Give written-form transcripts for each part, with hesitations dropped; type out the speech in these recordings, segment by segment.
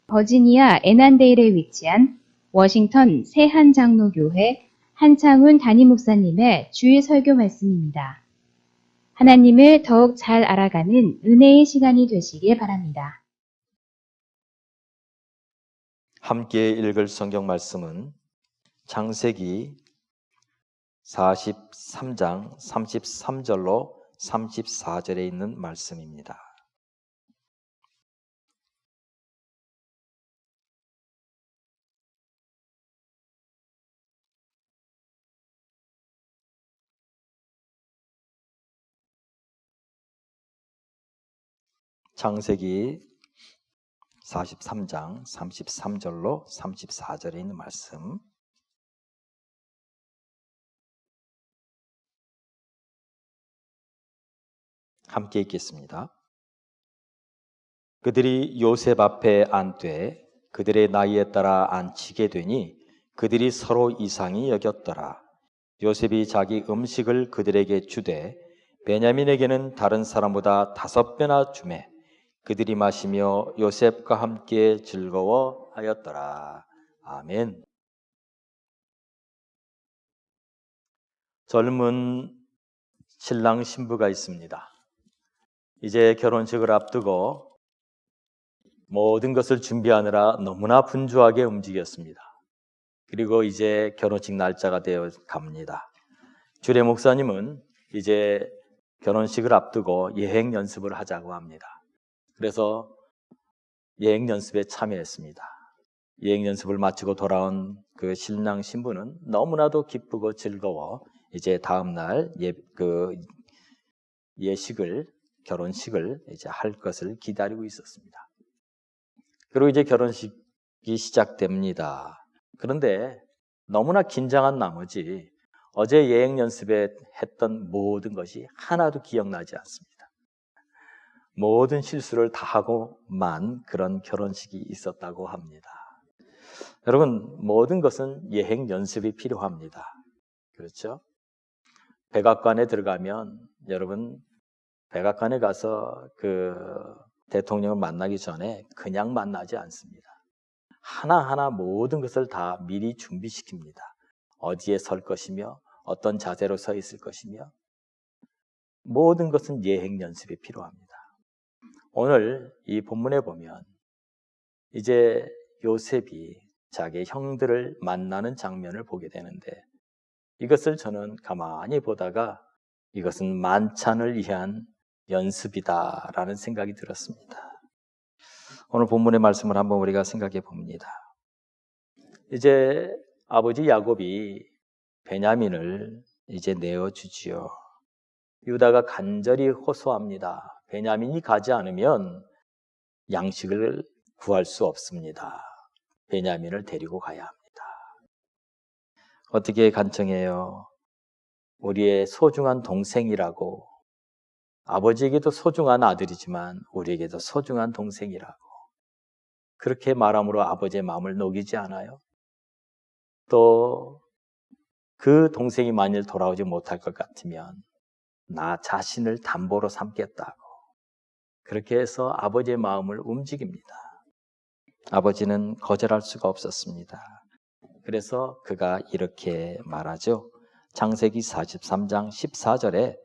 버지니아 애난데일에 위치한 워싱턴 새한장로교회 한창훈 담임 목사님의 주일 설교 말씀입니다. 하나님을 더욱 잘 알아가는 은혜의 시간이 되시길 바랍니다. 함께 읽을 성경 말씀은 창세기 43장 33절로 34절에 있는 말씀입니다. 창세기 43장 33절로 34절에 있는 말씀. 함께 읽겠습니다. 그들이 요셉 앞에 앉되 그들의 나이에 따라 앉히게 되니 그들이 서로 이상히 여겼더라. 요셉이 자기 음식을 그들에게 주되 베냐민에게는 다른 사람보다 5배나 주매 그들이 마시며 요셉과 함께 즐거워하였더라. 아멘. 젊은 신랑 신부가 있습니다. 이제 결혼식을 앞두고 모든 것을 준비하느라 너무나 분주하게 움직였습니다. 그리고 이제 결혼식 날짜가 되어 갑니다. 주례 목사님은 이제 결혼식을 앞두고 여행 연습을 하자고 합니다. 그래서 여행 연습에 참여했습니다. 여행 연습을 마치고 돌아온 그 신랑 신부는 너무나도 기쁘고 즐거워 이제 다음 날 결혼식을 이제 할 것을 기다리고 있었습니다. 그리고 이제 결혼식이 시작됩니다. 그런데 너무나 긴장한 나머지 어제 여행 연습에 했던 모든 것이 하나도 기억나지 않습니다. 모든 실수를 다 하고만 그런 결혼식이 있었다고 합니다. 여러분, 모든 것은 여행 연습이 필요합니다. 그렇죠? 백악관에 들어가면 여러분 백악관에 가서 그 대통령을 만나기 전에 그냥 만나지 않습니다. 하나하나 모든 것을 다 미리 준비시킵니다. 어디에 설 것이며 어떤 자세로 서 있을 것이며 모든 것은 예행 연습이 필요합니다. 오늘 이 본문에 보면 이제 요셉이 자기 형들을 만나는 장면을 보게 되는데 이것을 저는 가만히 보다가 이것은 만찬을 위한 연습이다라는 생각이 들었습니다. 오늘 본문의 말씀을 한번 우리가 생각해 봅니다. 이제 아버지 야곱이 베냐민을 이제 내어주지요. 유다가 간절히 호소합니다. 베냐민이 가지 않으면 양식을 구할 수 없습니다. 베냐민을 데리고 가야 합니다. 어떻게 간청해요? 우리의 소중한 동생이라고, 아버지에게도 소중한 아들이지만 우리에게도 소중한 동생이라고 그렇게 말함으로 아버지의 마음을 녹이지 않아요? 또 그 동생이 만일 돌아오지 못할 것 같으면 나 자신을 담보로 삼겠다고 그렇게 해서 아버지의 마음을 움직입니다. 아버지는 거절할 수가 없었습니다. 그래서 그가 이렇게 말하죠. 창세기 43장 14절에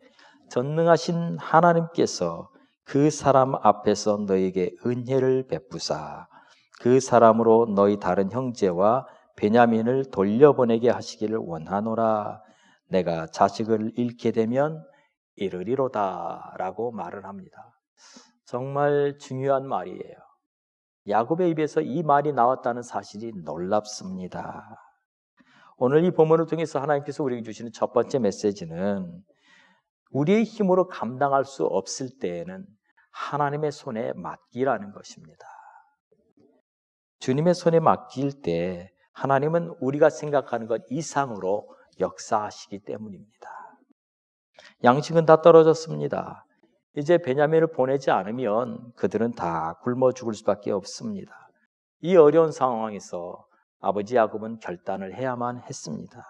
전능하신 하나님께서 그 사람 앞에서 너에게 은혜를 베푸사 그 사람으로 너희 다른 형제와 베냐민을 돌려보내게 하시기를 원하노라. 내가 자식을 잃게 되면 이르리로다 라고 말을 합니다. 정말 중요한 말이에요. 야곱의 입에서 이 말이 나왔다는 사실이 놀랍습니다. 오늘 이 본문을 통해서 하나님께서 우리에게 주시는 첫 번째 메시지는 우리의 힘으로 감당할 수 없을 때에는 하나님의 손에 맡기라는 것입니다. 주님의 손에 맡길 때 하나님은 우리가 생각하는 것 이상으로 역사하시기 때문입니다. 양식은 다 떨어졌습니다. 이제 베냐민을 보내지 않으면 그들은 다 굶어 죽을 수밖에 없습니다. 이 어려운 상황에서 아버지 야곱은 결단을 해야만 했습니다.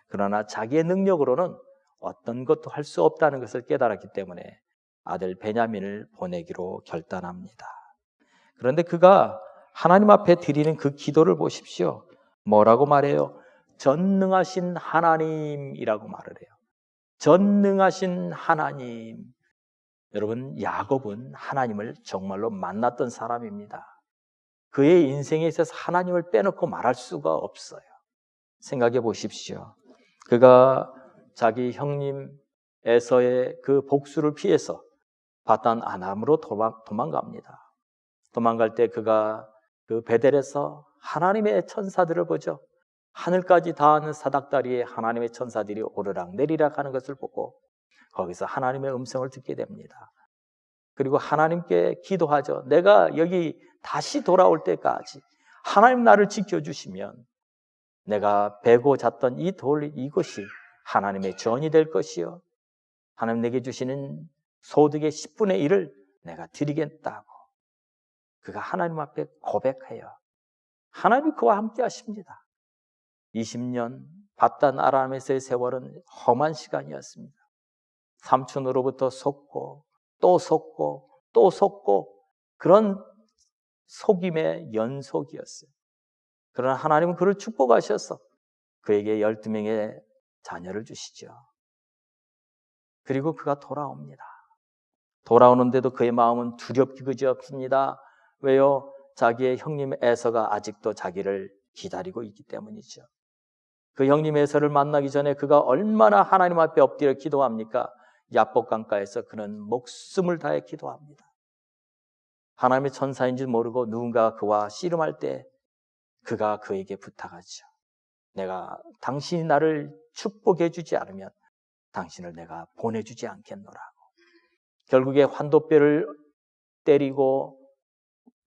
그러나 자기의 능력으로는 어떤 것도 할 수 없다는 것을 깨달았기 때문에 아들 베냐민을 보내기로 결단합니다. 그런데 그가 하나님 앞에 드리는 그 기도를 보십시오. 뭐라고 말해요? 전능하신 하나님이라고 말을 해요. 전능하신 하나님. 여러분, 야곱은 하나님을 정말로 만났던 사람입니다. 그의 인생에 있어서 하나님을 빼놓고 말할 수가 없어요. 생각해 보십시오. 그가 자기 형님 에서의 그 복수를 피해서 바단 아람으로 도망갑니다. 도망갈 때 그가 그 베델에서 하나님의 천사들을 보죠. 하늘까지 닿는 사닥다리에 하나님의 천사들이 오르락 내리락 하는 것을 보고 거기서 하나님의 음성을 듣게 됩니다. 그리고 하나님께 기도하죠. 내가 여기 다시 돌아올 때까지 하나님 나를 지켜주시면 내가 베고 잤던 이 돌, 이것이 하나님의 전이 될 것이요, 하나님 내게 주시는 소득의 10분의 1을 내가 드리겠다고 그가 하나님 앞에 고백해요. 하나님이 그와 함께 하십니다. 20년 바단 아람에서의 세월은 험한 시간이었습니다. 삼촌으로부터 속고 또 속고 또 속고 그런 속임의 연속이었어요. 그러나 하나님은 그를 축복하셔서 그에게 12명의 자녀를 주시죠. 그리고 그가 돌아옵니다. 돌아오는데도 그의 마음은 두렵기 그지없습니다. 왜요? 자기의 형님 에서가 아직도 자기를 기다리고 있기 때문이죠. 그 형님 에서를 만나기 전에 그가 얼마나 하나님 앞에 엎드려 기도합니까? 야복강가에서 그는 목숨을 다해 기도합니다. 하나님의 천사인 줄 모르고 누군가가 그와 씨름할 때 그가 그에게 부탁하죠. 내가 당신이 나를 축복해 주지 않으면 당신을 내가 보내주지 않겠노라고. 결국에 환도뼈를 때리고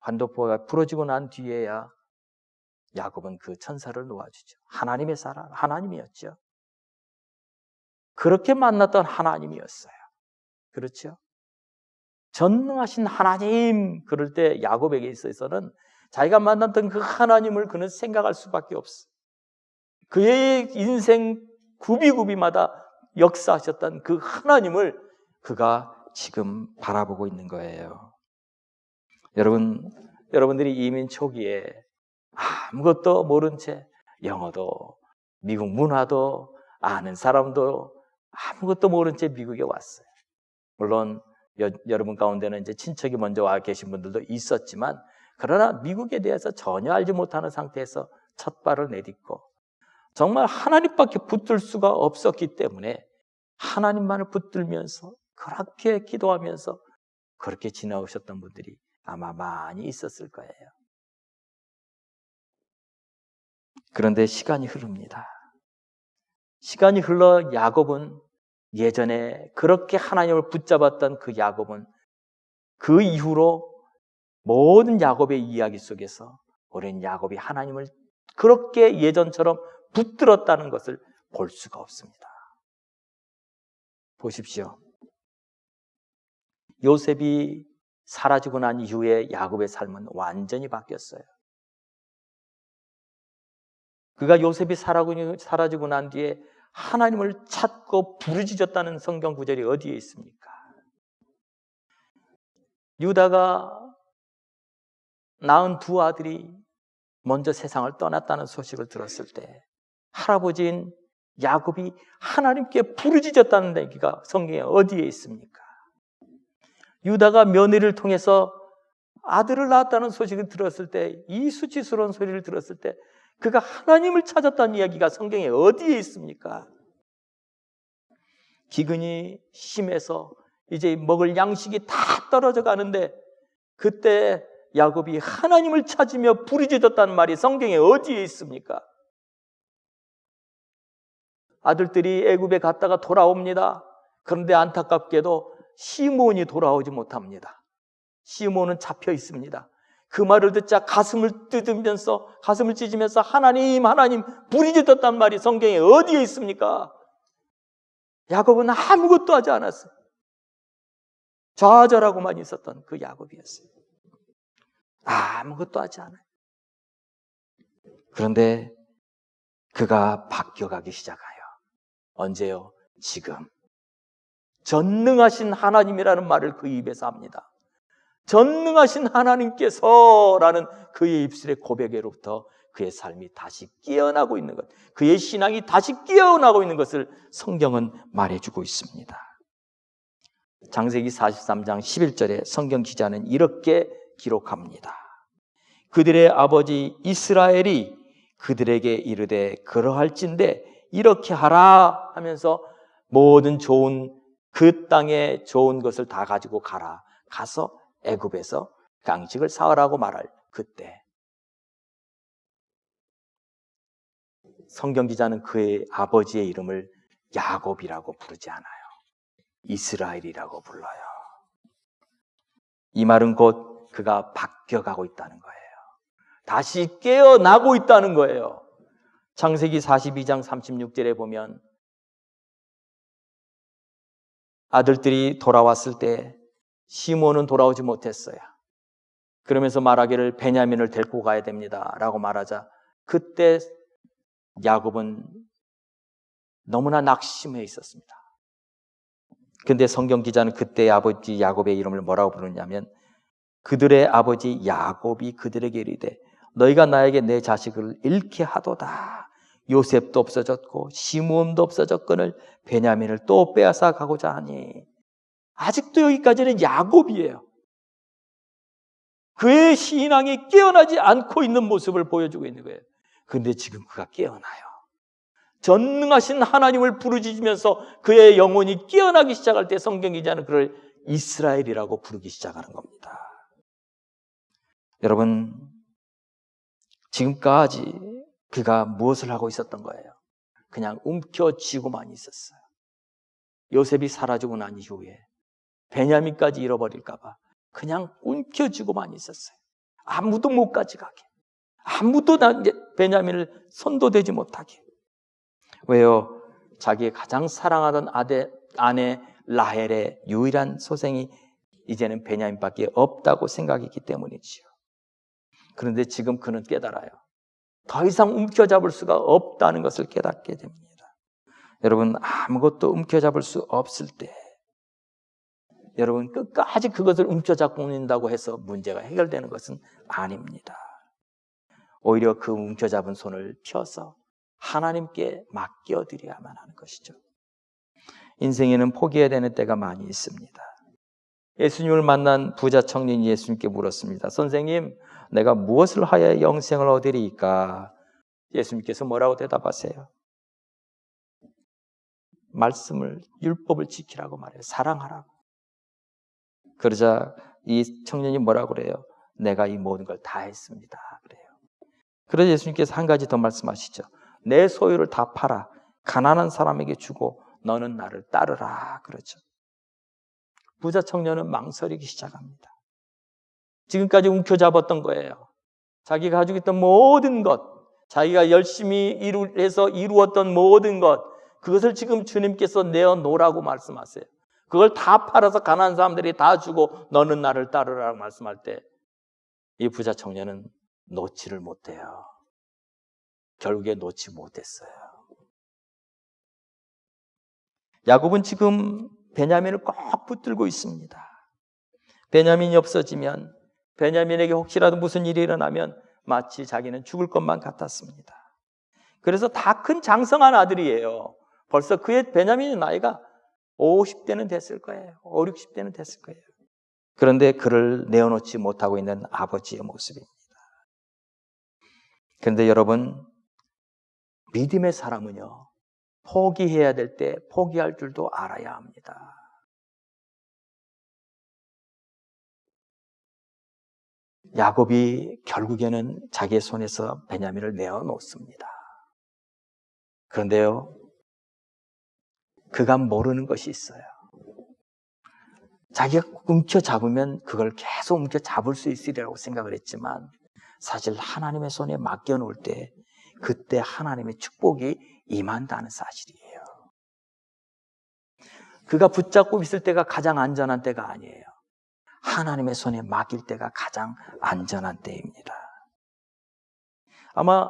환도뼈가 부러지고 난 뒤에야 야곱은 그 천사를 놓아주죠. 하나님의 사람, 하나님이었죠. 그렇게 만났던 하나님이었어요. 그렇죠? 전능하신 하나님, 그럴 때 야곱에게 있어서는 자기가 만났던 그 하나님을 그는 생각할 수밖에 없어. 그의 인생 구비구비마다 역사하셨던 그 하나님을 그가 지금 바라보고 있는 거예요. 여러분들이 이민 초기에 아무것도 모른 채 영어도 미국 문화도 아는 사람도 아무것도 모른 채 미국에 왔어요. 물론 여러분 가운데는 이제 친척이 먼저 와 계신 분들도 있었지만, 그러나 미국에 대해서 전혀 알지 못하는 상태에서 첫 발을 내딛고 정말 하나님밖에 붙들 수가 없었기 때문에 하나님만을 붙들면서 그렇게 기도하면서 그렇게 지나오셨던 분들이 아마 많이 있었을 거예요. 그런데 시간이 흐릅니다. 시간이 흘러 야곱은 예전에 그렇게 하나님을 붙잡았던 그 야곱은 그 이후로 모든 야곱의 이야기 속에서 우리는 야곱이 하나님을 그렇게 예전처럼 붙들었다는 것을 볼 수가 없습니다. 보십시오. 요셉이 사라지고 난 이후에 야곱의 삶은 완전히 바뀌었어요. 그가 요셉이 사라지고 난 뒤에 하나님을 찾고 부르짖었다는 성경 구절이 어디에 있습니까? 유다가 낳은 두 아들이 먼저 세상을 떠났다는 소식을 들었을 때 할아버지인 야곱이 하나님께 부르짖었다는 얘기가 성경에 어디에 있습니까? 유다가 며느리를 통해서 아들을 낳았다는 소식을 들었을 때, 이 수치스러운 소리를 들었을 때 그가 하나님을 찾았다는 이야기가 성경에 어디에 있습니까? 기근이 심해서 이제 먹을 양식이 다 떨어져 가는데 그때 야곱이 하나님을 찾으며 부르짖었다는 말이 성경에 어디에 있습니까? 아들들이 애굽에 갔다가 돌아옵니다. 그런데 안타깝게도 시므온이 돌아오지 못합니다. 시므온은 잡혀 있습니다. 그 말을 듣자 가슴을 찢으면서 하나님 부르짖었단 말이 성경에 어디에 있습니까? 야곱은 아무것도 하지 않았어요. 좌절하고만 있었던 그 야곱이었어요. 아무것도 하지 않아요. 그런데 그가 바뀌어가기 시작해요. 언제요? 지금. 전능하신 하나님이라는 말을 그 입에서 합니다. 전능하신 하나님께서라는 그의 입술의 고백으로부터 그의 삶이 다시 깨어나고 있는 것, 그의 신앙이 다시 깨어나고 있는 것을 성경은 말해주고 있습니다. 창세기 43장 11절에 성경 기자는 이렇게 기록합니다. 그들의 아버지 이스라엘이 그들에게 이르되 그러할진대 이렇게 하라 하면서 모든 좋은 그 땅에 좋은 것을 다 가지고 가라. 가서 애굽에서 양식을 사오라고 말할 그때 성경 기자는 그의 아버지의 이름을 야곱이라고 부르지 않아요. 이스라엘이라고 불러요. 이 말은 곧 그가 바뀌어가고 있다는 거예요. 다시 깨어나고 있다는 거예요. 창세기 42장 36절에 보면 아들들이 돌아왔을 때 시몬은 돌아오지 못했어요. 그러면서 말하기를 베냐민을 데리고 가야 됩니다 라고 말하자 그때 야곱은 너무나 낙심해 있었습니다. 근데 성경 기자는 그때 아버지 야곱의 이름을 뭐라고 부르냐면 그들의 아버지 야곱이 그들에게 이르되 너희가 나에게 내 자식을 잃게 하도다. 요셉도 없어졌고 시므온도 없어졌거늘 베냐민을 또 빼앗아 가고자 하니 아직도 여기까지는 야곱이에요. 그의 신앙이 깨어나지 않고 있는 모습을 보여주고 있는 거예요. 그런데 지금 그가 깨어나요. 전능하신 하나님을 부르짖으면서 그의 영혼이 깨어나기 시작할 때 성경 기자는 그를 이스라엘이라고 부르기 시작하는 겁니다. 여러분, 지금까지 그가 무엇을 하고 있었던 거예요? 그냥 움켜쥐고만 있었어요. 요셉이 사라지고 난 이후에 베냐민까지 잃어버릴까 봐 그냥 움켜쥐고만 있었어요. 아무도 못 가져가게. 아무도 베냐민을 손도 대지 못하게. 왜요? 자기의 가장 사랑하던 아내 라헬의 유일한 소생이 이제는 베냐민밖에 없다고 생각했기 때문이지요. 그런데 지금 그는 깨달아요. 더 이상 움켜잡을 수가 없다는 것을 깨닫게 됩니다. 여러분, 아무것도 움켜잡을 수 없을 때 여러분 끝까지 그것을 움켜잡고 있다고 해서 문제가 해결되는 것은 아닙니다. 오히려 그 움켜잡은 손을 펴서 하나님께 맡겨드려야만 하는 것이죠. 인생에는 포기해야 되는 때가 많이 있습니다. 예수님을 만난 부자 청년이 예수님께 물었습니다. 선생님, 내가 무엇을 하여야 영생을 얻으리이까? 예수님께서 뭐라고 대답하세요? 말씀을, 율법을 지키라고 말해요. 사랑하라고. 그러자 이 청년이 뭐라고 그래요? 내가 이 모든 걸 다 했습니다. 그래요. 그래서 예수님께서 한 가지 더 말씀하시죠. 내 소유를 다 팔아 가난한 사람에게 주고 너는 나를 따르라. 그러죠. 부자 청년은 망설이기 시작합니다. 지금까지 움켜잡았던 거예요. 자기가 가지고 있던 모든 것, 자기가 열심히 해서 이루었던 모든 것, 그것을 지금 주님께서 내어놓으라고 말씀하세요. 그걸 다 팔아서 가난한 사람들이 다 주고 너는 나를 따르라고 말씀할 때 이 부자 청년은 놓지를 못해요. 결국에 놓지 못했어요. 야곱은 지금 베냐민을 꼭 붙들고 있습니다. 베냐민이 없어지면 베냐민에게 혹시라도 무슨 일이 일어나면 마치 자기는 죽을 것만 같았습니다. 그래서 다 큰 장성한 아들이에요. 벌써 그의 베냐민의 나이가 50대는 됐을 거예요. 5, 60대는 됐을 거예요. 그런데 그를 내어놓지 못하고 있는 아버지의 모습입니다. 그런데 여러분, 믿음의 사람은요, 포기해야 될 때 포기할 줄도 알아야 합니다. 야곱이 결국에는 자기의 손에서 베냐민을 내어놓습니다. 그런데요, 그가 모르는 것이 있어요. 자기가 움켜잡으면 그걸 계속 움켜잡을 수 있으리라고 생각을 했지만 사실 하나님의 손에 맡겨놓을 때 그때 하나님의 축복이 임한다는 사실이에요. 그가 붙잡고 있을 때가 가장 안전한 때가 아니에요. 하나님의 손에 맡길 때가 가장 안전한 때입니다. 아마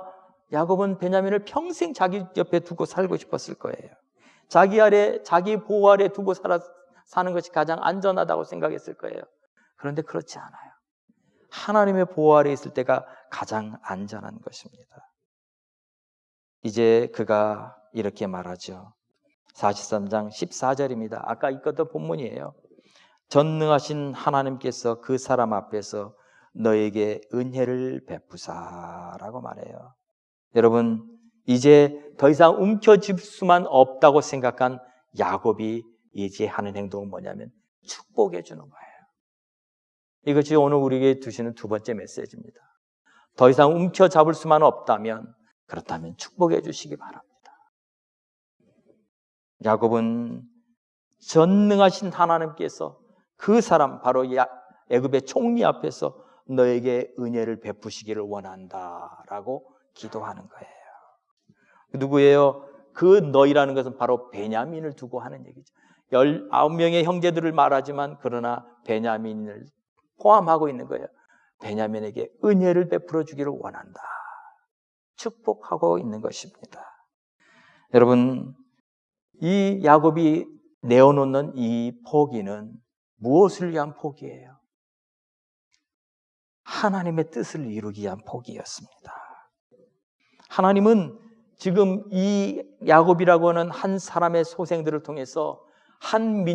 야곱은 베냐민을 평생 자기 옆에 두고 살고 싶었을 거예요. 자기 보호 아래 두고 사는 것이 가장 안전하다고 생각했을 거예요. 그런데 그렇지 않아요. 하나님의 보호 아래 있을 때가 가장 안전한 것입니다. 이제 그가 이렇게 말하죠. 43장 14절입니다. 아까 읽었던 본문이에요. 전능하신 하나님께서 그 사람 앞에서 너에게 은혜를 베푸사라고 말해요. 여러분, 이제 더 이상 움켜쥘 수만 없다고 생각한 야곱이 이제 하는 행동은 뭐냐면 축복해 주는 거예요. 이것이 오늘 우리에게 주시는 두 번째 메시지입니다. 더 이상 움켜잡을 수만 없다면, 그렇다면 축복해 주시기 바랍니다. 야곱은 전능하신 하나님께서 그 사람, 바로 애굽의 총리 앞에서 너에게 은혜를 베푸시기를 원한다라고 기도하는 거예요. 누구예요? 그 너희라는 것은 바로 베냐민을 두고 하는 얘기죠. 19명의 형제들을 말하지만 그러나 베냐민을 포함하고 있는 거예요. 베냐민에게 은혜를 베풀어 주기를 원한다. 축복하고 있는 것입니다. 여러분, 이 야곱이 내어놓는 이 포기는 무엇을 위한 포기예요? 하나님의 뜻을 이루기 위한 포기였습니다. 하나님은 지금 이 야곱이라고 하는 한 사람의 소생들을 통해서 한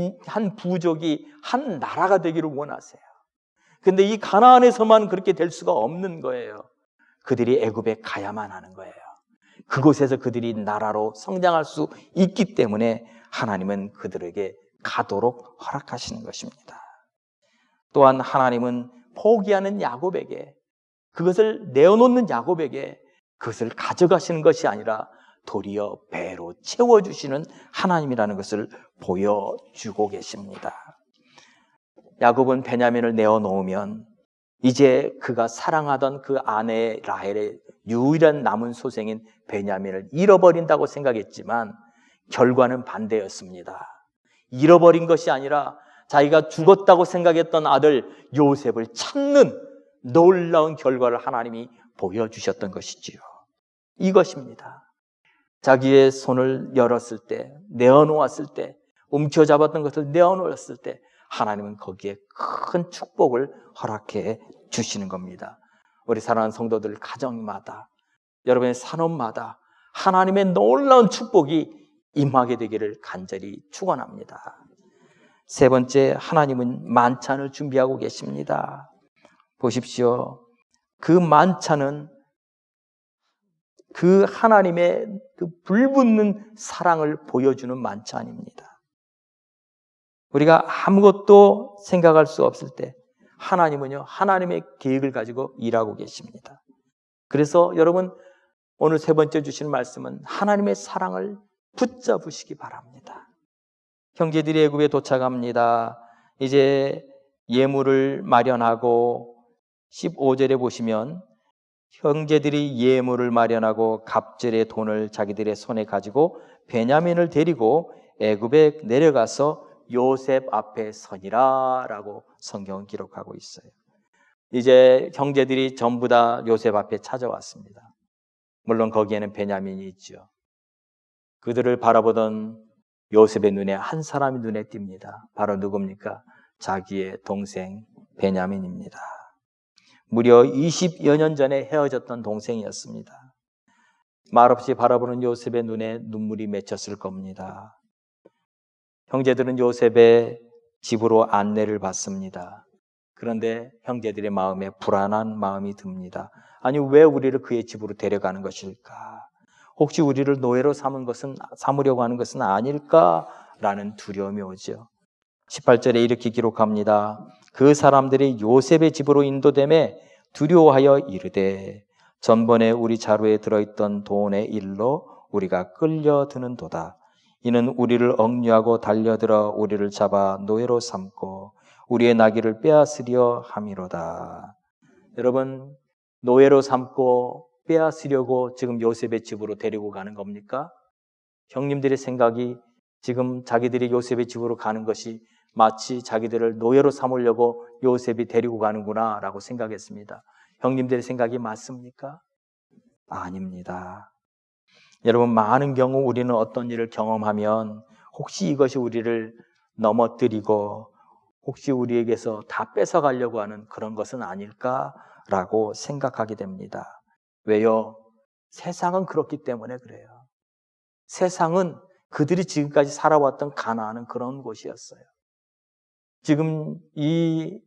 부족이 한 나라가 되기를 원하세요. 근데 이 가나안에서만 그렇게 될 수가 없는 거예요. 그들이 애굽에 가야만 하는 거예요. 그곳에서 그들이 나라로 성장할 수 있기 때문에 하나님은 그들에게 가도록 허락하시는 것입니다. 또한 하나님은 포기하는 야곱에게, 그것을 내어놓는 야곱에게 그것을 가져가시는 것이 아니라 도리어 배로 채워주시는 하나님이라는 것을 보여주고 계십니다. 야곱은 베냐민을 내어놓으면 이제 그가 사랑하던 그 아내 라헬의 유일한 남은 소생인 베냐민을 잃어버린다고 생각했지만 결과는 반대였습니다. 잃어버린 것이 아니라 자기가 죽었다고 생각했던 아들 요셉을 찾는 놀라운 결과를 하나님이 보여주셨던 것이지요. 이것입니다. 자기의 손을 열었을 때, 내어놓았을 때, 움켜잡았던 것을 내어놓았을 때 하나님은 거기에 큰 축복을 허락해 주시는 겁니다. 우리 사랑하는 성도들 가정마다, 여러분의 산업마다 하나님의 놀라운 축복이 임하게 되기를 간절히 축원합니다. 세 번째, 하나님은 만찬을 준비하고 계십니다. 보십시오. 그 만찬은 그 하나님의 그 불붙는 사랑을 보여주는 만찬입니다. 우리가 아무것도 생각할 수 없을 때 하나님은요, 하나님의 계획을 가지고 일하고 계십니다. 그래서 여러분, 오늘 세 번째 주시는 말씀은 하나님의 사랑을 붙잡으시기 바랍니다. 형제들이 애굽에 도착합니다. 이제 예물을 마련하고 15절에 보시면 형제들이 예물을 마련하고 갑절의 돈을 자기들의 손에 가지고 베냐민을 데리고 애굽에 내려가서 요셉 앞에 서니라 라고 성경은 기록하고 있어요. 이제 형제들이 전부 다 요셉 앞에 찾아왔습니다. 물론 거기에는 베냐민이 있죠. 그들을 바라보던 요셉의 눈에 한 사람이 눈에 띕니다. 바로 누굽니까? 자기의 동생 베냐민입니다. 무려 20여 년 전에 헤어졌던 동생이었습니다. 말없이 바라보는 요셉의 눈에 눈물이 맺혔을 겁니다. 형제들은 요셉의 집으로 안내를 받습니다. 그런데 형제들의 마음에 불안한 마음이 듭니다. 아니, 왜 우리를 그의 집으로 데려가는 것일까? 혹시 우리를 노예로 삼으려고 하는 것은 아닐까라는 두려움이 오죠. 18절에 이렇게 기록합니다. 그 사람들이 요셉의 집으로 인도됨에 두려워하여 이르되 전번에 우리 자루에 들어있던 돈의 일로 우리가 끌려드는도다. 이는 우리를 억류하고 달려들어 우리를 잡아 노예로 삼고 우리의 나귀를 빼앗으려 함이로다. 여러분, 노예로 삼고 빼앗으려고 지금 요셉의 집으로 데리고 가는 겁니까? 형님들의 생각이 지금 자기들이 요셉의 집으로 가는 것이 마치 자기들을 노예로 삼으려고 요셉이 데리고 가는구나 라고 생각했습니다. 형님들의 생각이 맞습니까? 아닙니다. 여러분, 많은 경우 우리는 어떤 일을 경험하면 혹시 이것이 우리를 넘어뜨리고 혹시 우리에게서 다 뺏어가려고 하는 그런 것은 아닐까라고 생각하게 됩니다. 왜요? 세상은 그렇기 때문에 그래요. 세상은 그들이 지금까지 살아왔던 가나안은 그런 곳이었어요. 지금 이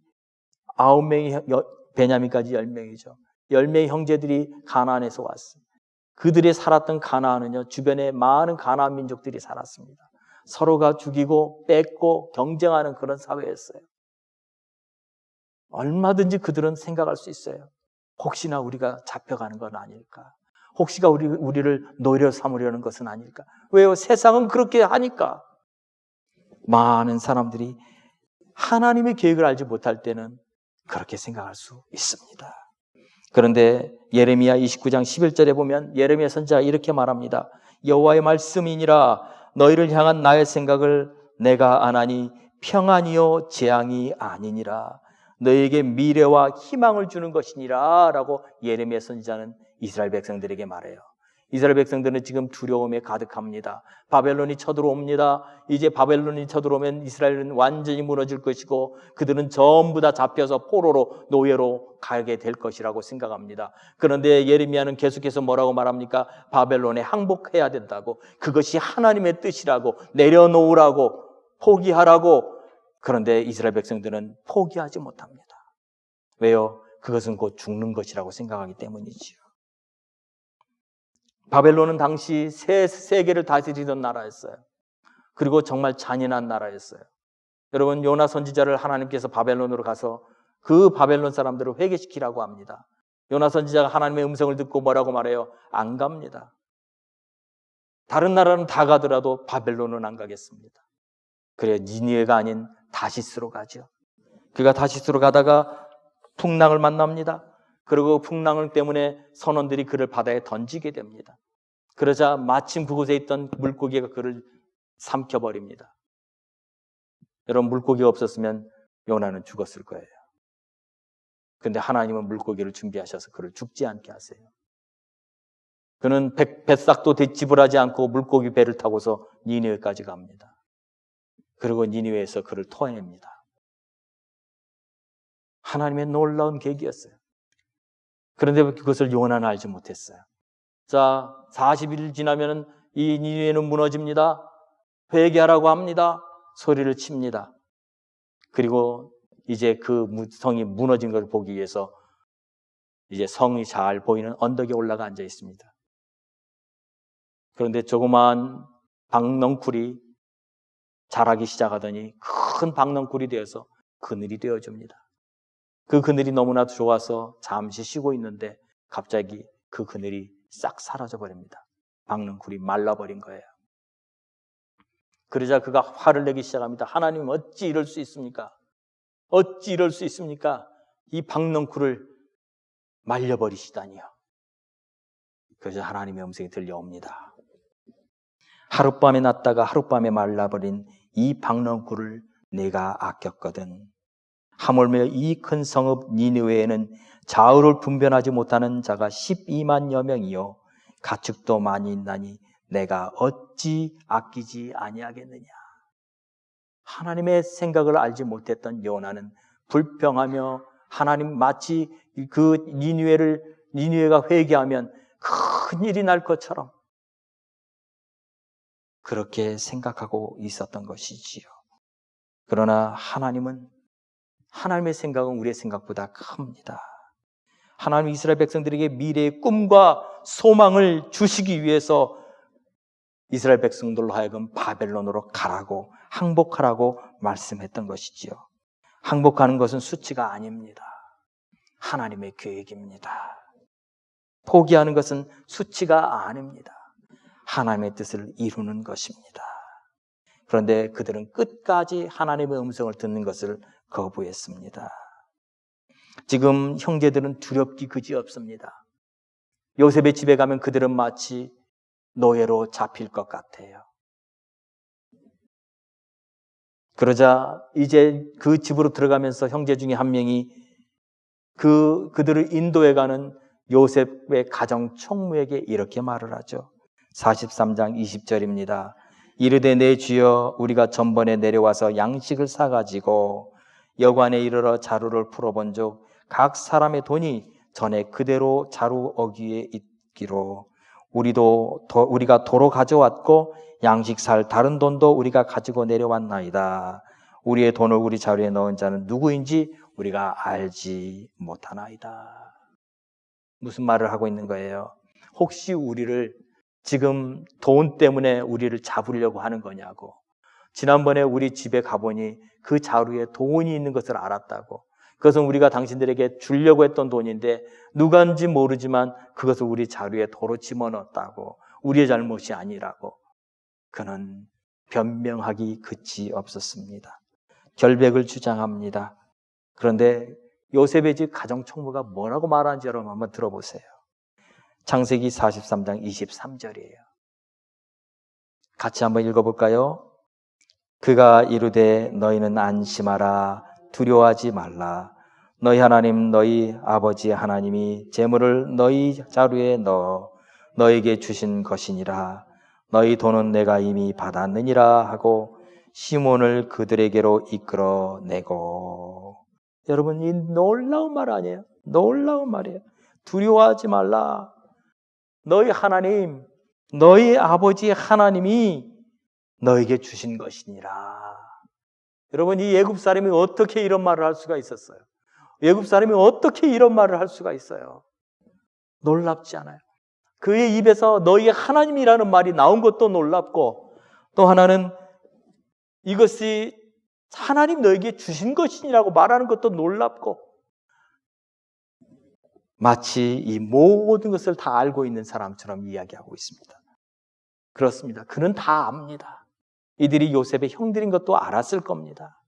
9명이 베냐민까지 10명이죠. 10명의 형제들이 가나안에서 왔어요. 그들이 살았던 가나안은요, 주변에 많은 가나안 민족들이 살았습니다. 서로가 죽이고 뺏고 경쟁하는 그런 사회였어요. 얼마든지 그들은 생각할 수 있어요. 혹시나 우리가 잡혀가는 건 아닐까? 혹시가 우리를 노예로 삼으려는 것은 아닐까? 왜요? 세상은 그렇게 하니까. 많은 사람들이 하나님의 계획을 알지 못할 때는 그렇게 생각할 수 있습니다. 그런데 예레미야 29장 11절에 보면 예레미야 선지자가 이렇게 말합니다. 여호와의 말씀이니라 너희를 향한 나의 생각을 내가 아나니 평안이요 재앙이 아니니라 너희에게 미래와 희망을 주는 것이니라 라고 예레미야 선지자는 이스라엘 백성들에게 말해요. 이스라엘 백성들은 지금 두려움에 가득합니다. 바벨론이 쳐들어옵니다. 이제 바벨론이 쳐들어오면 이스라엘은 완전히 무너질 것이고 그들은 전부 다 잡혀서 포로로 노예로 가게 될 것이라고 생각합니다. 그런데 예레미야는 계속해서 뭐라고 말합니까? 바벨론에 항복해야 된다고, 그것이 하나님의 뜻이라고, 내려놓으라고, 포기하라고. 그런데 이스라엘 백성들은 포기하지 못합니다. 왜요? 그것은 곧 죽는 것이라고 생각하기 때문이지요. 바벨론은 당시 세계를 다스리던 나라였어요. 그리고 정말 잔인한 나라였어요. 여러분, 요나 선지자를 하나님께서 바벨론으로 가서 그 바벨론 사람들을 회개시키라고 합니다. 요나 선지자가 하나님의 음성을 듣고 뭐라고 말해요? 안 갑니다. 다른 나라는 다 가더라도 바벨론은 안 가겠습니다. 그래, 니느웨가 아닌 다시스로 가죠. 그가 다시스로 가다가 풍랑을 만납니다. 그리고 풍랑 때문에 선원들이 그를 바다에 던지게 됩니다. 그러자 마침 그곳에 있던 물고기가 그를 삼켜버립니다. 여러분, 물고기가 없었으면 요나는 죽었을 거예요. 그런데 하나님은 물고기를 준비하셔서 그를 죽지 않게 하세요. 그는 뱃삭도 지불하지 않고 물고기 배를 타고서 니느웨까지 갑니다. 그리고 니느웨에서 그를 토해냅니다. 하나님의 놀라운 계기였어요. 그런데 그것을 요나는 알지 못했어요. 자, 40일 지나면 이 니느웨는 무너집니다. 회개하라고 합니다. 소리를 칩니다. 그리고 이제 그 성이 무너진 걸 보기 위해서 이제 성이 잘 보이는 언덕에 올라가 앉아 있습니다. 그런데 조그마한 박넝쿨이 자라기 시작하더니 큰 박넝쿨이 되어서 그늘이 되어줍니다. 그 그늘이 너무나 좋아서 잠시 쉬고 있는데 갑자기 그 그늘이 싹 사라져버립니다. 박넝쿨이 말라버린 거예요. 그러자 그가 화를 내기 시작합니다. 하나님, 어찌 이럴 수 있습니까? 어찌 이럴 수 있습니까? 이 박넝쿨을 말려버리시다니요. 그래서 하나님의 음성이 들려옵니다. 하룻밤에 났다가 하룻밤에 말라버린 이 박넝쿨을 내가 아꼈거든. 하물며 이 큰 성읍 니느웨에는 좌우를 분별하지 못하는 자가 12만여 명이요 가축도 많이 있나니 내가 어찌 아끼지 아니하겠느냐. 하나님의 생각을 알지 못했던 요나는 불평하며 하나님 마치 그 니느웨가 회개하면 큰 일이 날 것처럼 그렇게 생각하고 있었던 것이지요. 그러나 하나님의 생각은 우리의 생각보다 큽니다. 하나님 이스라엘 백성들에게 미래의 꿈과 소망을 주시기 위해서 이스라엘 백성들로 하여금 바벨론으로 가라고, 항복하라고 말씀했던 것이지요. 항복하는 것은 수치가 아닙니다. 하나님의 계획입니다. 포기하는 것은 수치가 아닙니다. 하나님의 뜻을 이루는 것입니다. 그런데 그들은 끝까지 하나님의 음성을 듣는 것을 거부했습니다. 지금 형제들은 두렵기 그지없습니다. 요셉의 집에 가면 그들은 마치 노예로 잡힐 것 같아요. 그러자 이제 그 집으로 들어가면서 형제 중에 한 명이 그들을 인도해가는 요셉의 가정 총무에게 이렇게 말을 하죠. 43장 20절입니다. 이르되 내 주여 우리가 전번에 내려와서 양식을 사가지고 여관에 이르러 자루를 풀어본즉 각 사람의 돈이 전에 그대로 자루 어귀에 있기로 우리가 도로 가져왔고 양식 살 다른 돈도 우리가 가지고 내려왔나이다. 우리의 돈을 우리 자루에 넣은 자는 누구인지 우리가 알지 못하나이다. 무슨 말을 하고 있는 거예요? 혹시 우리를 지금 돈 때문에 우리를 잡으려고 하는 거냐고. 지난번에 우리 집에 가보니 그 자루에 돈이 있는 것을 알았다고. 그것은 우리가 당신들에게 주려고 했던 돈인데 누가인지 모르지만 그것을 우리 자루에 도로 집어넣었다고. 우리의 잘못이 아니라고. 그는 변명하기 그치 없었습니다. 결백을 주장합니다. 그런데 요셉의 집 가정총무가 뭐라고 말하는지 여러분 한번 들어보세요. 창세기 43장 23절이에요. 같이 한번 읽어볼까요? 그가 이르되 너희는 안심하라 두려워하지 말라. 너희 하나님 너희 아버지 하나님이 재물을 너희 자루에 넣어 너에게 주신 것이니라. 너희 돈은 내가 이미 받았느니라 하고 시몬을 그들에게로 이끌어내고. 여러분 이 놀라운 말 아니에요? 놀라운 말이에요. 두려워하지 말라. 너희 하나님, 너희 아버지 하나님이 너에게 주신 것이니라. 여러분 이 애굽 사람이 어떻게 이런 말을 할 수가 있었어요? 애굽 사람이 어떻게 이런 말을 할 수가 있어요? 놀랍지 않아요? 그의 입에서 너희 하나님이라는 말이 나온 것도 놀랍고 또 하나는 이것이 하나님 너에게 주신 것이라고 말하는 것도 놀랍고 마치 이 모든 것을 다 알고 있는 사람처럼 이야기하고 있습니다. 그렇습니다. 그는 다 압니다. 이들이 요셉의 형들인 것도 알았을 겁니다.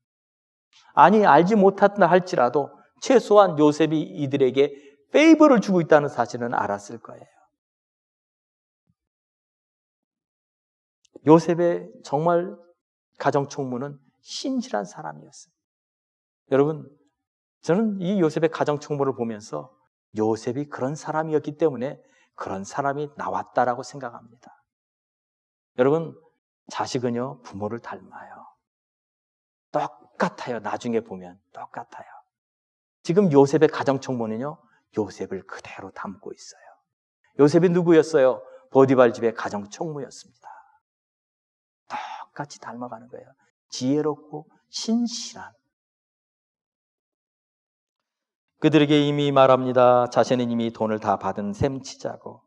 아니 알지 못한다 할지라도 최소한 요셉이 이들에게 페이버를 주고 있다는 사실은 알았을 거예요. 요셉의 정말 가정총무는 신실한 사람이었어요. 여러분 저는 이 요셉의 가정총무를 보면서 요셉이 그런 사람이었기 때문에 그런 사람이 나왔다라고 생각합니다. 여러분 자식은요 부모를 닮아요. 똑같아요. 나중에 보면 똑같아요. 지금 요셉의 가정총무는요 요셉을 그대로 담고 있어요. 요셉이 누구였어요? 보디발 집의 가정총무였습니다. 똑같이 닮아가는 거예요. 지혜롭고 신실한. 그들에게 이미 말합니다. 자신은 이미 돈을 다 받은 셈 치자고.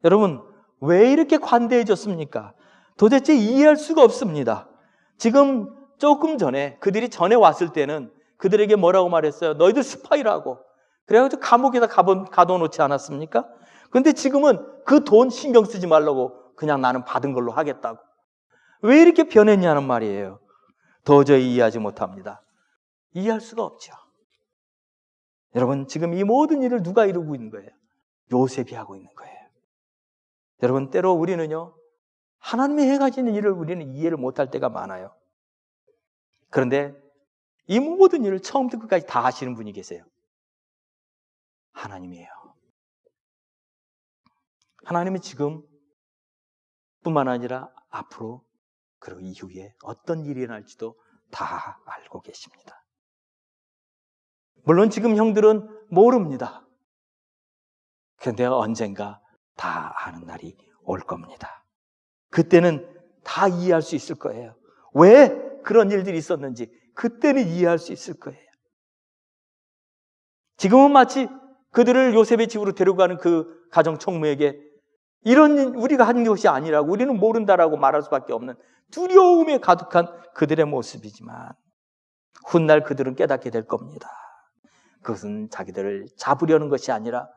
여러분 왜 이렇게 관대해 줬습니까? 도대체 이해할 수가 없습니다. 지금 조금 전에 그들이 전에 왔을 때는 그들에게 뭐라고 말했어요? 너희들 스파이라고. 그래가지고 감옥에다 가둬놓지 않았습니까? 그런데 지금은 그 돈 신경 쓰지 말라고 그냥 나는 받은 걸로 하겠다고. 왜 이렇게 변했냐는 말이에요. 도저히 이해하지 못합니다. 이해할 수가 없죠. 여러분 지금 이 모든 일을 누가 이루고 있는 거예요? 요셉이 하고 있는 거예요. 여러분 때로 우리는요 하나님이 해가시는 일을 우리는 이해를 못할 때가 많아요. 그런데 이 모든 일을 처음부터 끝까지 다 하시는 분이 계세요. 하나님이에요. 하나님은 지금 뿐만 아니라 앞으로 그리고 이후에 어떤 일이 일어날지도 다 알고 계십니다. 물론 지금 형들은 모릅니다. 그런데 언젠가 다 아는 날이 올 겁니다. 그때는 다 이해할 수 있을 거예요. 왜 그런 일들이 있었는지 그때는 이해할 수 있을 거예요. 지금은 마치 그들을 요셉의 집으로 데려가는 그 가정총무에게 이런 우리가 한 것이 아니라고 우리는 모른다라고 말할 수밖에 없는 두려움에 가득한 그들의 모습이지만 훗날 그들은 깨닫게 될 겁니다. 그것은 자기들을 잡으려는 것이 아니라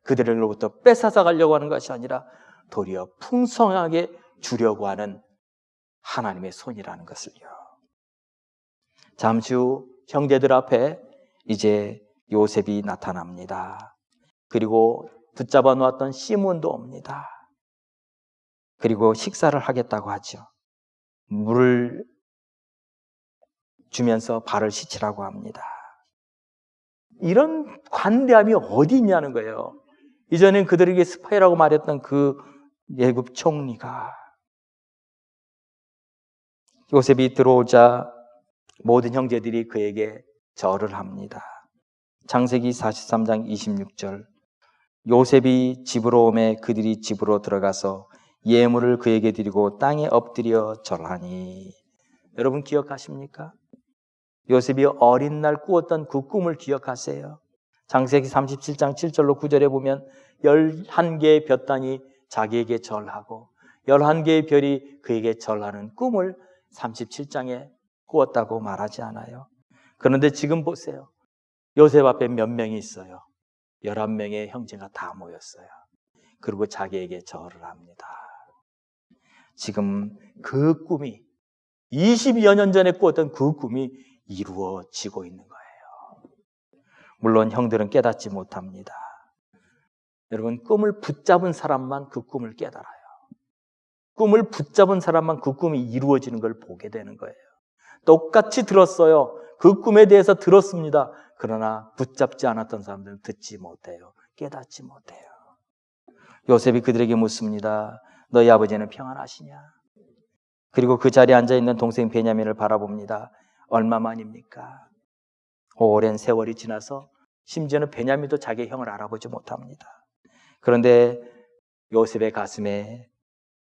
그들로부터 뺏어서 가려고 하는 것이 아니라 도리어 풍성하게 주려고 하는 하나님의 손이라는 것을요. 잠시 후 형제들 앞에 이제 요셉이 나타납니다. 그리고 붙잡아 놓았던 시몬도 옵니다. 그리고 식사를 하겠다고 하죠. 물을 주면서 발을 씻으라고 합니다. 이런 관대함이 어디 있냐는 거예요. 이전엔 그들에게 스파이라고 말했던 그 애굽 총리가 요셉이 들어오자 모든 형제들이 그에게 절을 합니다. 창세기 43장 26절. 요셉이 집으로 오매 그들이 집으로 들어가서 예물을 그에게 드리고 땅에 엎드려 절하니. 여러분 기억하십니까? 요셉이 어린 날 꾸었던 그 꿈을 기억하세요. 창세기 37장 7절로 9절에 보면 11개의 볕단이 자기에게 절하고 11개의 별이 그에게 절하는 꿈을 37장에 꾸었다고 말하지 않아요. 그런데 지금 보세요. 요셉 앞에 몇 명이 있어요. 11명의 형제가 다 모였어요. 그리고 자기에게 절을 합니다. 지금 그 꿈이 20여 년 전에 꾸었던 그 꿈이 이루어지고 있는 거예요. 물론 형들은 깨닫지 못합니다. 여러분, 꿈을 붙잡은 사람만 그 꿈을 깨달아요. 꿈을 붙잡은 사람만 그 꿈이 이루어지는 걸 보게 되는 거예요. 똑같이 들었어요. 그 꿈에 대해서 들었습니다. 그러나 붙잡지 않았던 사람들은 듣지 못해요. 깨닫지 못해요. 요셉이 그들에게 묻습니다. 너희 아버지는 평안하시냐? 그리고 그 자리에 앉아있는 동생 베냐민을 바라봅니다. 얼마만입니까? 오랜 세월이 지나서 심지어는 베냐민도 자기 형을 알아보지 못합니다. 그런데 요셉의 가슴에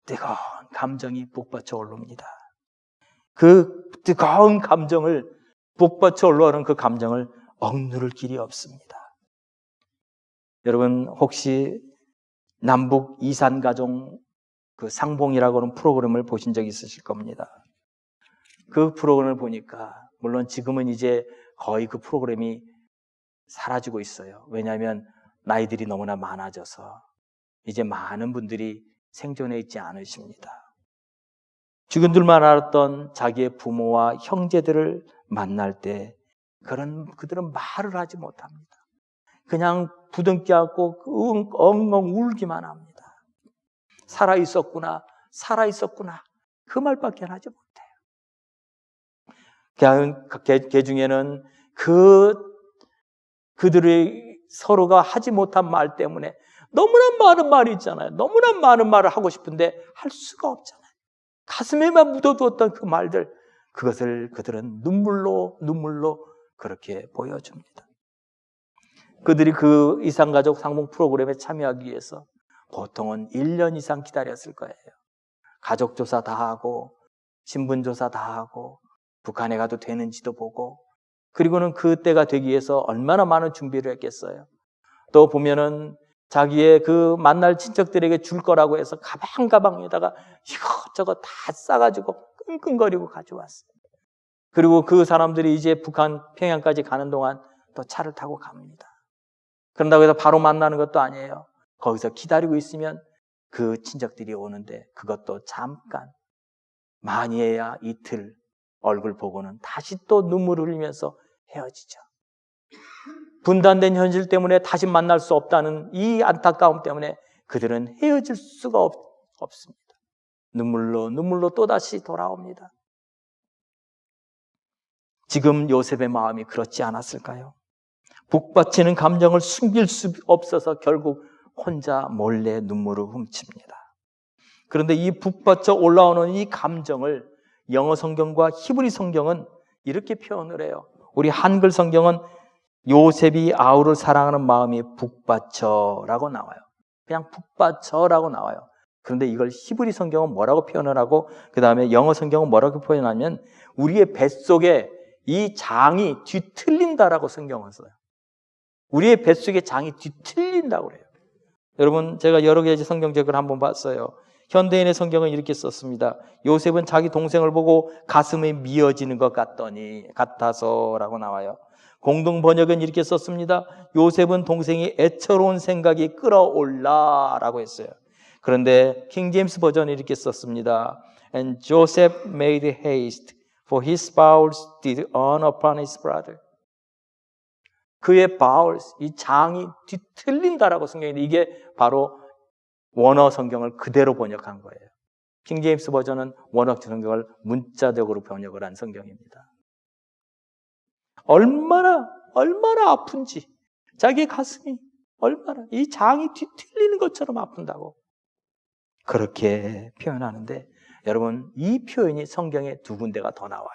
뜨거운 감정이 북받쳐 올라옵니다. 그 뜨거운 감정을 북받쳐 올라오는 그 감정을 억누를 길이 없습니다. 여러분 혹시 남북 이산가족 그 상봉이라고 하는 프로그램을 보신 적 있으실 겁니다. 그 프로그램을 보니까 물론 지금은 이제 거의 그 프로그램이 사라지고 있어요. 왜냐하면 나이들이 너무나 많아져서 이제 많은 분들이 생존해 있지 않으십니다. 죽은들만 알았던 자기의 부모와 형제들을 만날 때 그들은 말을 하지 못합니다. 그냥 부둥켜 안고 엉엉 울기만 합니다. 살아있었구나, 살아있었구나. 그 말밖에 하지 못해요. 그 중에는 그들의 서로가 하지 못한 말 때문에 너무나 많은 말이 있잖아요. 너무나 많은 말을 하고 싶은데 할 수가 없잖아요. 가슴에만 묻어두었던 그 말들, 그것을 그들은 눈물로 그렇게 보여줍니다. 그들이 그 이산가족 상봉 프로그램에 참여하기 위해서 보통은 1년 이상 기다렸을 거예요. 가족조사 다 하고 신분조사 다 하고 북한에 가도 되는지도 보고 그리고는 그때가 되기 위해서 얼마나 많은 준비를 했겠어요. 또 보면은 자기의 그 만날 친척들에게 줄 거라고 해서 가방에다가 이것저것 다 싸가지고 끙끙거리고 가져왔어요. 그리고 그 사람들이 이제 북한 평양까지 가는 동안 또 차를 타고 갑니다. 그런다고 해서 바로 만나는 것도 아니에요. 거기서 기다리고 있으면 그 친척들이 오는데 그것도 잠깐, 많이 해야 이틀 얼굴 보고는 다시 또 눈물을 흘리면서 헤어지죠. 분단된 현실 때문에 다시 만날 수 없다는 이 안타까움 때문에 그들은 헤어질 수가 없습니다. 눈물로 또다시 돌아옵니다. 지금 요셉의 마음이 그렇지 않았을까요? 북받치는 감정을 숨길 수 없어서 결국 혼자 몰래 눈물을 훔칩니다. 그런데 이 북받쳐 올라오는 이 감정을 영어 성경과 히브리 성경은 이렇게 표현을 해요. 우리 한글 성경은 요셉이 아우를 사랑하는 마음이 북받쳐라고 나와요. 그냥 북받쳐라고 나와요. 그런데 이걸 히브리 성경은 뭐라고 표현을 하고 그 다음에 영어 성경은 뭐라고 표현하면 우리의 뱃속에 이 장이 뒤틀린다라고 성경을 써요. 우리의 뱃속에 장이 뒤틀린다고 그래요. 여러분 제가 여러 가지 성경책을 한번 봤어요. 현대인의 성경은 이렇게 썼습니다. 요셉은 자기 동생을 보고 가슴이 미어지는 것 같아서라고 나와요. 공동 번역은 이렇게 썼습니다. 요셉은 동생이 애처로운 생각이 끌어올라라고 했어요. 그런데 킹 제임스 버전은 이렇게 썼습니다. And Joseph made haste, for his bowels did on upon his brother. 그의 bowels, 이 장이 뒤틀린다라고 성경인데 이게 바로 원어 성경을 그대로 번역한 거예요. 킹 제임스 버전은 원어 성경을 문자적으로 번역을 한 성경입니다. 얼마나 아픈지 자기 가슴이 얼마나 이 장이 뒤틀리는 것처럼 아픈다고 그렇게 표현하는데 여러분 이 표현이 성경에 두 군데가 더 나와요.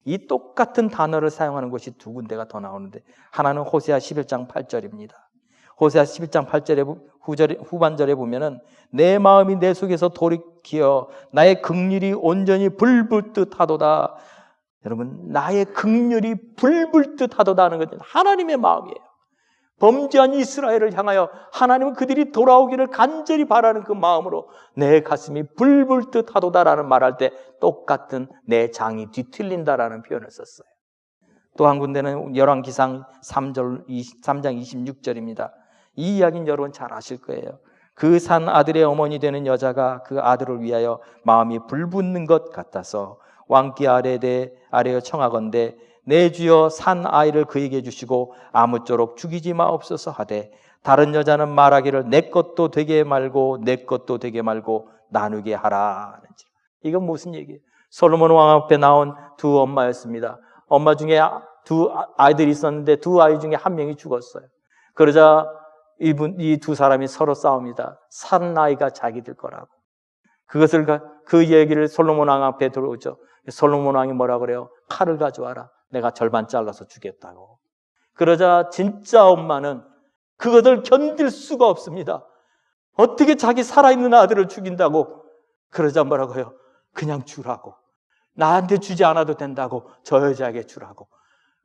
이 똑같은 단어를 사용하는 것이 두 군데가 더 나오는데, 하나는 호세아 11장 8절입니다. 호세아 11장 8절의 후반절에 보면은 내 마음이 내 속에서 돌이키어 나의 긍휼이 온전히 불붙듯 하도다. 여러분, 나의 긍휼이 불붙듯 하도다 하는 것은 하나님의 마음이에요. 범죄한 이스라엘을 향하여 하나님은 그들이 돌아오기를 간절히 바라는 그 마음으로 내 가슴이 불불듯 하도다라는 말할 때 똑같은 내 장이 뒤틀린다라는 표현을 썼어요. 또 한 군데는 열왕기상 3장 26절입니다. 이 이야기는 여러분 잘 아실 거예요. 그 산 아들의 어머니 되는 여자가 그 아들을 위하여 마음이 불붙는 것 같아서 왕기 아래여 청하건대 내 주여 산 아이를 그에게 주시고 아무쪼록 죽이지 마옵소서 하되 다른 여자는 말하기를 내 것도 되게 말고 내 것도 되게 말고 나누게 하라. 이건 무슨 얘기예요? 솔로몬 왕 앞에 나온 두 엄마였습니다. 엄마 중에 두 아이들이 있었는데 두 아이 중에 한 명이 죽었어요. 그러자 이 두 사람이 서로 싸웁니다. 산 아이가 자기들 거라고. 그 얘기를 솔로몬 왕 앞에 들어오죠. 솔로몬 왕이 뭐라 그래요? 칼을 가져와라. 내가 절반 잘라서 주겠다고. 그러자 진짜 엄마는 그것을 견딜 수가 없습니다. 어떻게 자기 살아있는 아들을 죽인다고. 그러자 뭐라고요? 그냥 주라고. 나한테 주지 않아도 된다고. 저 여자에게 주라고.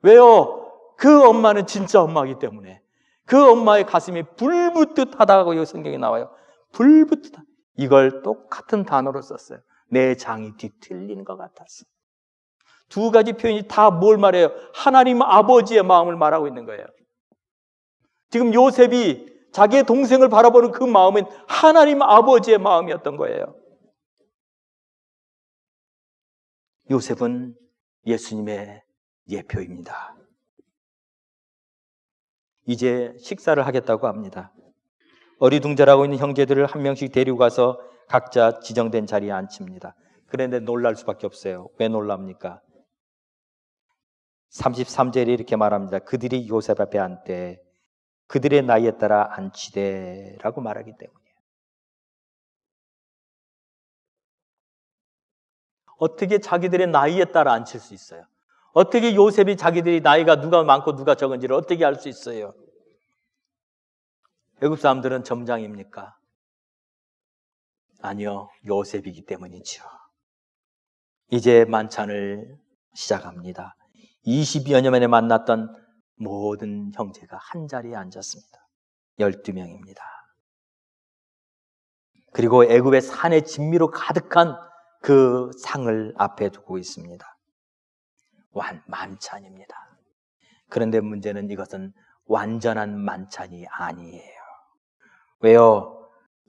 왜요? 그 엄마는 진짜 엄마이기 때문에. 그 엄마의 가슴이 불붙듯 하다고 이 성경에 나와요. 불붙듯. 이걸 똑같은 단어로 썼어요. 내 장이 뒤틀리는 것 같았어. 두 가지 표현이 다 뭘 말해요? 하나님 아버지의 마음을 말하고 있는 거예요. 지금 요셉이 자기의 동생을 바라보는 그 마음은 하나님 아버지의 마음이었던 거예요. 요셉은 예수님의 예표입니다. 이제 식사를 하겠다고 합니다. 어리둥절하고 있는 형제들을 한 명씩 데리고 가서 각자 지정된 자리에 앉힙니다. 그런데 놀랄 수밖에 없어요. 왜 놀랍니까? 33절에 이렇게 말합니다. 그들이 요셉 앞에 앉되 그들의 나이에 따라 앉히되라고 말하기 때문이에요. 어떻게 자기들의 나이에 따라 앉힐 수 있어요? 어떻게 요셉이 자기들이 나이가 누가 많고 누가 적은지를 어떻게 알 수 있어요? 애굽 사람들은 점장입니까? 아니요, 요셉이기 때문이죠. 이제 만찬을 시작합니다. 20여 년 만에 만났던 모든 형제가 한 자리에 앉았습니다. 12명입니다. 그리고 애굽의 산의 진미로 가득한 그 상을 앞에 두고 있습니다. 만찬입니다. 그런데 문제는 이것은 완전한 만찬이 아니에요. 왜요?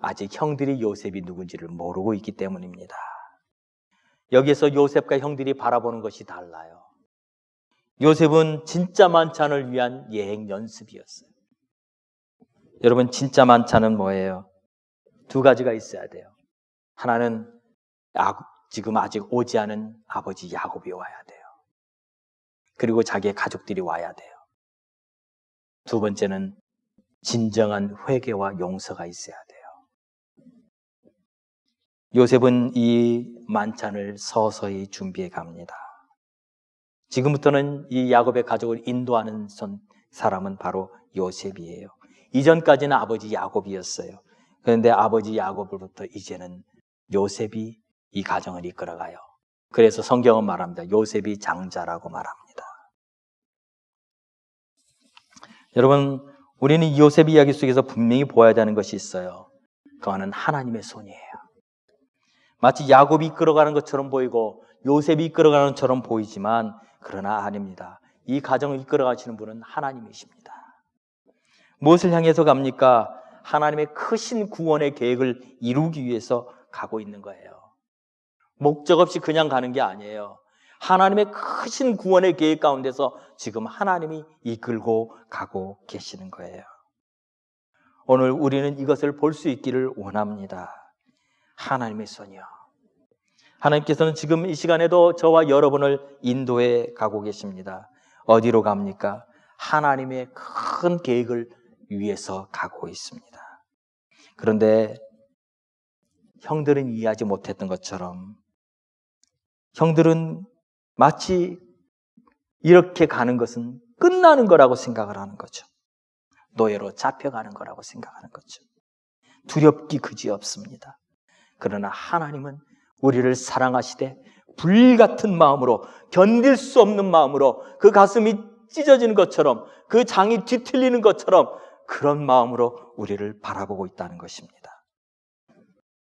아직 형들이 요셉이 누군지를 모르고 있기 때문입니다. 여기에서 요셉과 형들이 바라보는 것이 달라요. 요셉은 진짜 만찬을 위한 예행 연습이었어요. 여러분, 진짜 만찬은 뭐예요? 두 가지가 있어야 돼요. 하나는 지금 아직 오지 않은 아버지 야곱이 와야 돼요. 그리고 자기의 가족들이 와야 돼요. 두 번째는 진정한 회개와 용서가 있어야 돼요. 요셉은 이 만찬을 서서히 준비해 갑니다. 지금부터는 이 야곱의 가족을 인도하는 사람은 바로 요셉이에요. 이전까지는 아버지 야곱이었어요. 그런데 아버지 야곱으로부터 이제는 요셉이 이 가정을 이끌어가요. 그래서 성경은 말합니다. 요셉이 장자라고 말합니다. 여러분, 우리는 이 요셉 이야기 속에서 분명히 보아야 되는 것이 있어요. 그거는 하나님의 손이에요. 마치 야곱이 이끌어가는 것처럼 보이고 요셉이 이끌어가는 것처럼 보이지만 그러나 아닙니다. 이 가정을 이끌어가시는 분은 하나님이십니다. 무엇을 향해서 갑니까? 하나님의 크신 구원의 계획을 이루기 위해서 가고 있는 거예요. 목적 없이 그냥 가는 게 아니에요. 하나님의 크신 구원의 계획 가운데서 지금 하나님이 이끌고 가고 계시는 거예요. 오늘 우리는 이것을 볼 수 있기를 원합니다. 하나님의 손이요. 하나님께서는 지금 이 시간에도 저와 여러분을 인도해 가고 계십니다. 어디로 갑니까? 하나님의 큰 계획을 위해서 가고 있습니다. 그런데 형들은 이해하지 못했던 것처럼 형들은 마치 이렇게 가는 것은 끝나는 거라고 생각을 하는 거죠. 노예로 잡혀가는 거라고 생각하는 거죠. 두렵기 그지없습니다. 그러나 하나님은 우리를 사랑하시되 불같은 마음으로, 견딜 수 없는 마음으로, 그 가슴이 찢어지는 것처럼, 그 장이 뒤틀리는 것처럼 그런 마음으로 우리를 바라보고 있다는 것입니다.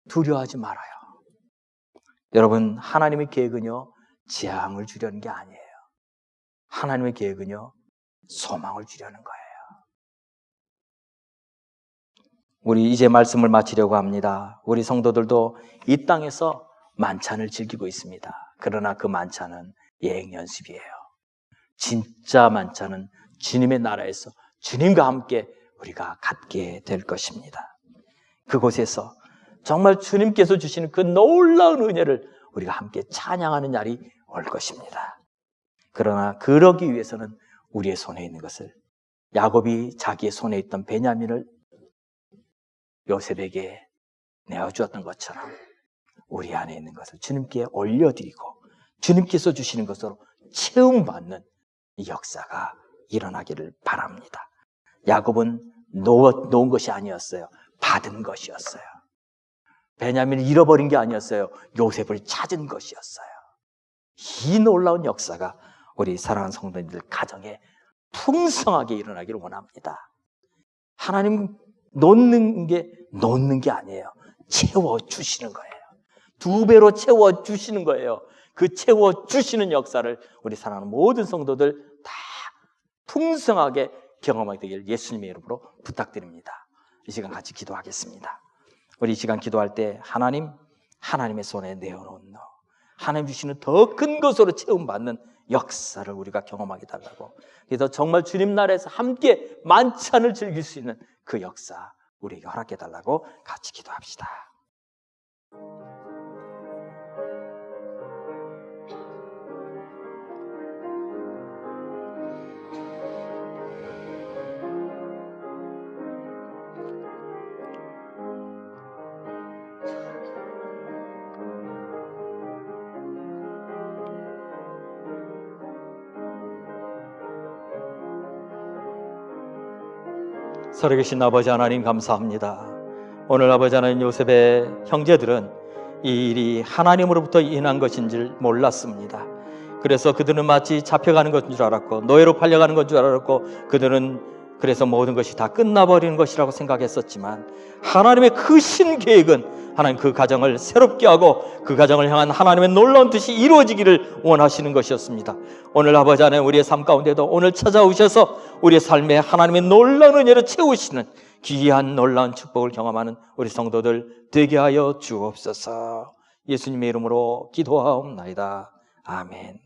두려워하지 말아요. 여러분, 하나님의 계획은요, 재앙을 주려는 게 아니에요. 하나님의 계획은요, 소망을 주려는 거예요. 우리 이제 말씀을 마치려고 합니다. 우리 성도들도 이 땅에서 만찬을 즐기고 있습니다. 그러나 그 만찬은 예행 연습이에요. 진짜 만찬은 주님의 나라에서 주님과 함께 우리가 갖게 될 것입니다. 그곳에서 정말 주님께서 주시는 그 놀라운 은혜를 우리가 함께 찬양하는 날이 올 것입니다. 그러나 그러기 위해서는 우리의 손에 있는 것을, 야곱이 자기의 손에 있던 베냐민을 요셉에게 내어주었던 것처럼 우리 안에 있는 것을 주님께 올려드리고 주님께서 주시는 것으로 체험받는 이 역사가 일어나기를 바랍니다. 야곱은 놓은 것이 아니었어요. 받은 것이었어요. 베냐민을 잃어버린 게 아니었어요. 요셉을 찾은 것이었어요. 이 놀라운 역사가 우리 사랑하는 성도님들 가정에 풍성하게 일어나기를 원합니다. 하나님 놓는 게 아니에요. 채워주시는 거예요. 2배로 채워주시는 거예요. 그 채워주시는 역사를 우리 사랑하는 모든 성도들 다 풍성하게 경험하게 되길 예수님의 이름으로 부탁드립니다. 이 시간 같이 기도하겠습니다. 우리 이 시간 기도할 때 하나님의 손에 내어놓는 하나님 주시는 더 큰 것으로 체험받는 역사를 우리가 경험하게 달라고, 그래서 정말 주님 나라에서 함께 만찬을 즐길 수 있는 그 역사 우리에게 허락해 달라고 같이 기도합시다. 살아계신 아버지 하나님 감사합니다. 오늘 아버지 하나님, 요셉의 형제들은 이 일이 하나님으로부터 인한 것인 줄 몰랐습니다. 그래서 그들은 마치 잡혀가는 것인 줄 알았고 노예로 팔려가는 것인 줄 알았고 그들은 그래서 모든 것이 다 끝나버리는 것이라고 생각했었지만, 하나님의 크신 계획은 하나님 그 가정을 새롭게 하고 그 가정을 향한 하나님의 놀라운 뜻이 이루어지기를 원하시는 것이었습니다. 오늘 아버지 하나님, 우리의 삶 가운데도 오늘 찾아오셔서 우리의 삶에 하나님의 놀라운 은혜를 채우시는 귀한 놀라운 축복을 경험하는 우리 성도들 되게 하여 주옵소서. 예수님의 이름으로 기도하옵나이다. 아멘.